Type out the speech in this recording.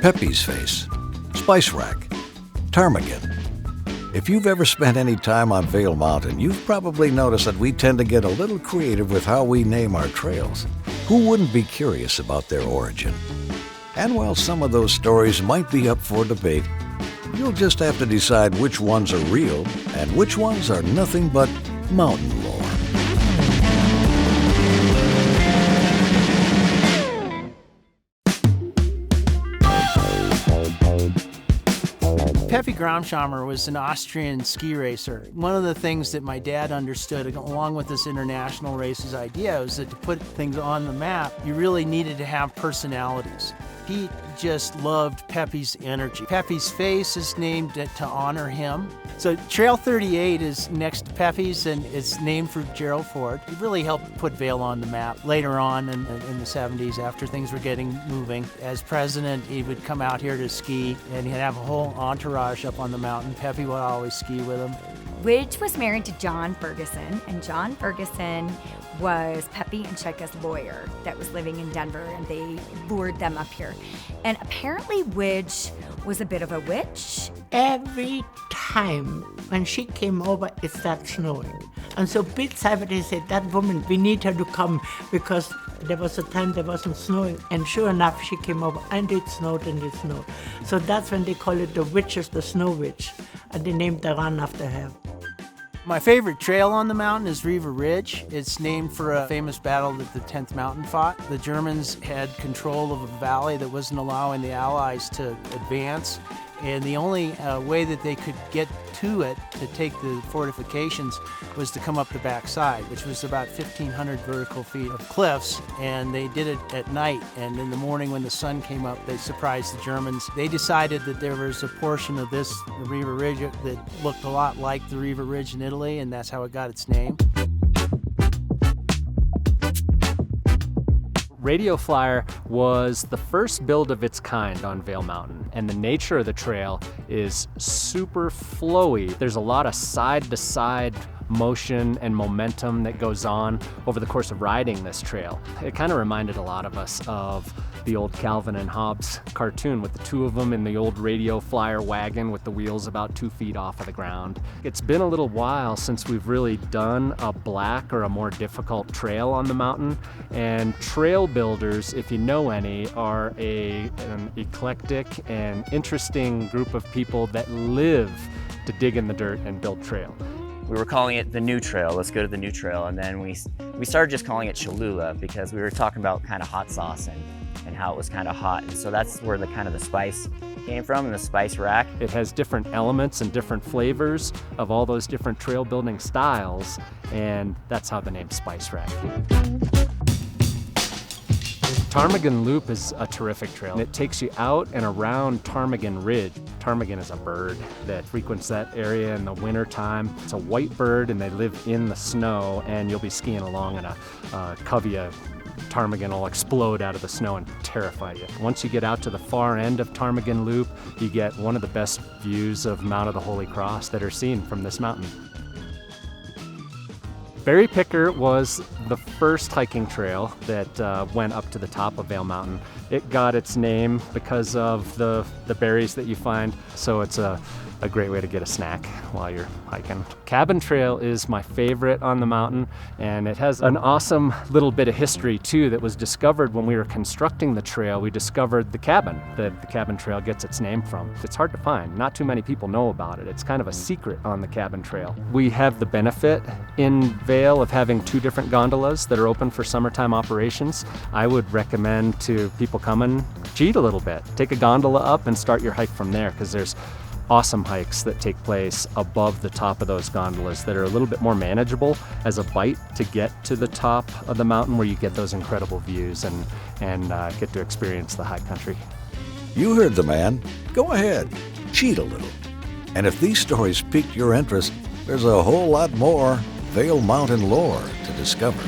Pepe's Face, Spice Rack, Ptarmigan. If you've ever spent any time on Vail Mountain, you've probably noticed that we tend to get a little creative with how we name our trails. Who wouldn't be curious about their origin? And while some of those stories might be up for debate, you'll just have to decide which ones are real and which ones are nothing but mountain lore. Pepe Graumschammer was an Austrian ski racer. One of the things that my dad understood, along with this international races idea, was that to put things on the map, you really needed to have personalities. Pete just loved Pepe's energy. Pepe's Face is named to honor him. So Trail 38 is next to Pepe's, and it's named for Gerald Ford. He really helped put Vail on the map later on in the 70s after things were getting moving. As president, he would come out here to ski, and he'd have a whole entourage up on the mountain. Pepe would always ski with him. Widge was married to John Ferguson, and John Ferguson was Pepe and Shika's lawyer that was living in Denver, and they lured them up here. And apparently Widge was a bit of a witch. Every time when she came over, it started snowing. And so Pete Sabatty said, that woman, we need her to come, because there was a time there wasn't snowing. And sure enough, she came over, and it snowed and it snowed. So that's when they call it the Witches, the Snow Witch. And they named the run after her. My favorite trail on the mountain is Riva Ridge. It's named for a famous battle that the 10th Mountain fought. The Germans had control of a valley that wasn't allowing the Allies to advance. And the only way that they could get to it to take the fortifications was to come up the backside, which was about 1,500 vertical feet of cliffs. And they did it at night. And in the morning when the sun came up, they surprised the Germans. They decided that there was a portion of this Riva Ridge that looked a lot like the Riva Ridge in Italy, and that's how it got its name. Radio Flyer was the first build of its kind on Vail Mountain, and the nature of the trail is super flowy. There's a lot of side-to-side motion and momentum that goes on over the course of riding this trail. It kind of reminded a lot of us of the old Calvin and Hobbes cartoon with the two of them in the old Radio Flyer wagon with the wheels about 2 feet off of the ground. It's been a little while since we've really done a black or a more difficult trail on the mountain, and trail builders, if you know any, are an eclectic and interesting group of people that live to dig in the dirt and build trail. We were calling it the new trail, let's go to the new trail, and then we started just calling it Cholula because we were talking about kind of hot sauce and how it was kind of hot, and so that's where the kind of the spice came from, and the spice rack. It has different elements and different flavors of all those different trail building styles, and that's how the name Spice Rack came. Ptarmigan Loop is a terrific trail. It takes you out and around Ptarmigan Ridge. Ptarmigan is a bird that frequents that area in the winter time. It's a white bird and they live in the snow, and you'll be skiing along and a covey of ptarmigan will explode out of the snow and terrify you. Once you get out to the far end of Ptarmigan Loop, you get one of the best views of Mount of the Holy Cross that are seen from this mountain. Berry Picker was the first hiking trail that went up to the top of Vail Mountain. It got its name because of the berries that you find, so it's a great way to get a snack while you're hiking. Cabin Trail is my favorite on the mountain, and it has an awesome little bit of history too that was discovered when we were constructing the trail. We discovered the cabin that the Cabin Trail gets its name from. It's hard to find. Not too many people know about it. It's kind of a secret on the Cabin Trail. We have the benefit in Vail of having 2 different gondolas that are open for summertime operations. I would recommend to people coming, cheat a little bit. Take a gondola up and start your hike from there, because there's awesome hikes that take place above the top of those gondolas that are a little bit more manageable as a bite to get to the top of the mountain, where you get those incredible views and get to experience the high country. You heard the man. Go ahead, cheat a little. And if these stories piqued your interest, there's a whole lot more Vail Mountain lore to discover.